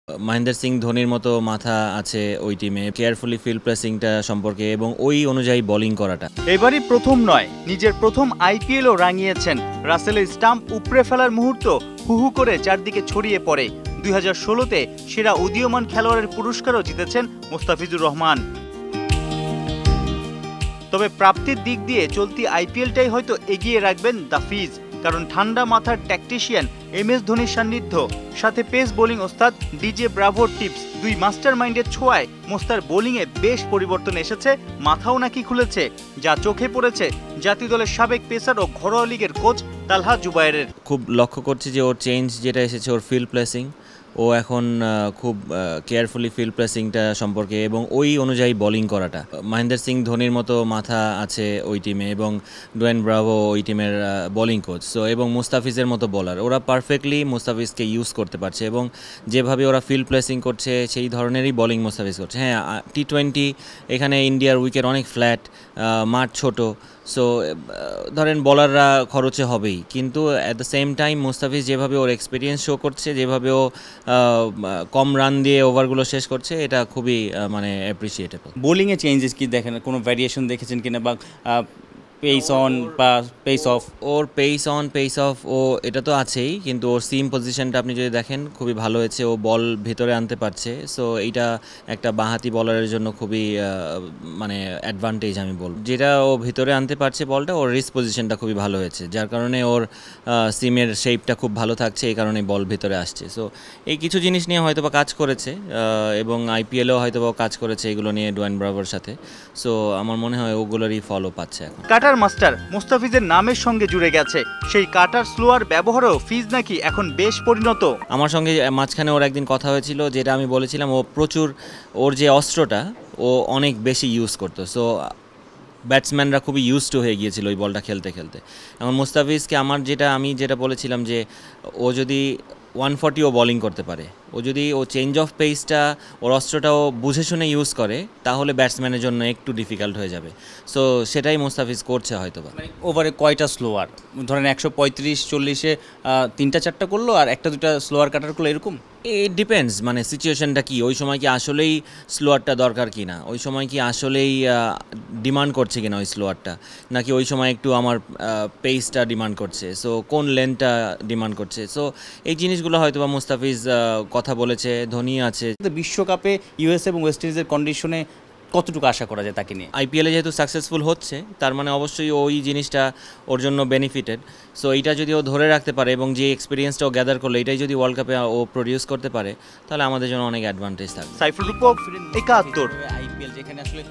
মহেন্দ্র সিং ধোনির মতো মাথা আছে ওই টিমে, কেয়ারফুলি ফিল্ড প্লেসিংটা সম্পর্কে এবং ওই অনুযায়ী বোলিং করাটা। এবারই প্রথম নয়, নিজের প্রথম আইপিএলও রাঙিয়েছেন। রাসেলের স্টাম্প উপড়ে ফেলার মুহূর্ত হু হু করে চারদিকে ছড়িয়ে পড়ে। 2016-তে সেরা উদীয়মান খেলোয়াড়ের পুরস্কারও জিতেছেন মোস্তাফিজুর রহমান। তবে প্রাপ্তির দিক দিয়ে চলতি আইপিএলটাই হয়তো এগিয়ে রাখবেন দ্য ফিজ, কারণ ঠান্ডা মাথার ট্যাকটিশিয়ান MS ধোনির সান্নিধ্য, সাথে পেস বোলিং ওস্তাদ DJ ব্রাভোর টিপস, দুই মাস্টার মাইন্ডের ছোঁয়ায় মোস্তার বোলিংয়ে বেশ পরিবর্তন এসেছে, মাথাও নাকি খুলেছে, যা চোখে পড়েছে জাতীয় দলের সাবেক পেসার ও ঘরোয়া লিগের কোচ তালহা জুবায়েরের। খুব লক্ষ্য করছি যে ওর চেঞ্জ যেটা এসেছে ওর ফিল্ড প্লেসিং, ও এখন খুব কেয়ারফুলি ফিল্ড প্লেসিংটা সম্পর্কে এবং ওই অনুযায়ী বোলিং করাটা। মহেন্দ্র সিং ধোনির মতো মাথা আছে ওই টিমে এবং ডোয়েন ব্রাভো ওই টিমের বোলিং কোচ, সো এবং মুস্তাফিজের মতো বোলার, ওরা পারফেক্টলি মুস্তাফিজকে ইউজ করতে পারছে এবং যেভাবে ওরা ফিল্ড প্লেসিং করছে সেই ধরনেরই বোলিং মুস্তাফিজ করছে। হ্যাঁ, T20 এখানে ইন্ডিয়ার উইকেট অনেক ফ্ল্যাট, মাঠ ছোট, সো ধরেন বলাররা খরচে হবেই, কিন্তু at the same time Mustafiz যেভাবে ওর এক্সপিরিয়েন্স শো করছে, যেভাবে ও কম রান দিয়ে ওভারগুলো শেষ করছে, এটা খুবই মানে অ্যাপ্রিসিয়েটেবল। বোলিংয়ে চেঞ্জেস কি দেখেন, কোনো ভ্যারিয়েশন দেখেছেন কিনা, বা পেস অন বা পেস অফ? ওর পেস অন পেস অফ ও এটা তো আছেই, কিন্তু ওর সিম পজিশনটা আপনি যদি দেখেন খুবই ভালো হয়েছে, ও বল ভেতরে আনতে পারছে, সো এইটা একটা বাঁহাতি বলারের জন্য খুবই মানে অ্যাডভান্টেজ আমি বলব। যেটা ও ভিতরে আনতে পারছে বলটা, ওর রিস্ক পজিশনটা খুবই ভালো হয়েছে, যার কারণে ওর সিমের শেপটা খুব ভালো থাকছে, এই কারণে বল ভিতরে আসছে। সো এই কিছু জিনিস নিয়ে হয়তো বা কাজ করেছে এবং আইপিএলেও হয়তো বা কাজ করেছে এগুলো নিয়ে ডোয়েন ব্রাভোর সাথে, সো আমার মনে হয় ওগুলোরই ফলো পাচ্ছে এখন। কাটার মাস্টার মুস্তাফিজের নামের সঙ্গে জুড়ে গেছে, সেই কাটার স্লোয়ার ব্যবহারেও ফিজ নাকি এখন বেশ পরিণত। আমার সঙ্গে মাঝখানে ওর একদিন কথা হয়েছিল, যেটা আমি বলেছিলাম ও প্রচুর, ওর যে অস্ত্রটা ও অনেক বেশি ইউজ করতো, সো ব্যাটসম্যানরা খুবই ইউজ টু হয়ে গিয়েছিল ওই বলটা খেলতে খেলতে। এখন মুস্তাফিজকে আমি যেটা বলেছিলাম যে ও যদি 140ও বোলিং করতে পারে, ও যদি ও চেঞ্জ অফ পেসটা, ওর অস্ত্রটাও বুঝে শুনে ইউজ করে, তাহলে ব্যাটসম্যানের জন্য একটু ডিফিকাল্ট হয়ে যাবে, সো সেটাই মুস্তাফিজ করছে হয়তোবা। ওভারে কয়টা স্লোয়ার, ধরেন 135-40-এ 3-4টা করলো আর 1-2টা স্লোয়ার কাটার করলো, এরকম? ইট ডিপেন্ডস, মানে সিচুয়েশনটা কি, ওই সময় কি আসলেই স্লোয়ারটা দরকার কি না, ওই সময় কি আসলেই ডিমান্ড করছে কিনা ওই স্লোয়ারটা, নাকি ওই সময় একটু আমার পেসটা ডিমান্ড করছে, সো কোন লেনটা ডিমান্ড করছে, সো এই জিনিসগুলো হয়তো বা মুস্তাফিজ কথা বলেছে, ধোনি আছে। বিশ্বকাপে ইউএস এবং ওয়েস্ট ইন্ডিজের কন্ডিশনে কতটুকু আশা করা যায় তাকে নিয়ে? আইপিএলে যেহেতু সাকসেসফুল হচ্ছে, তার মানে অবশ্যই ওই জিনিসটা ওর জন্য বেনিফিটেড, সো এইটা যদি ও ধরে রাখতে পারে এবং যে এক্সপিরিয়েন্সটা ও গ্যাদার করলো, এটাই যদি ওয়ার্ল্ড কাপে ও প্রডিউস করতে পারে, তাহলে আমাদের জন্য অনেক অ্যাডভান্টেজ থাকবে। সাইফুল রূপক, 71। আইপিএল যেখানে আসলে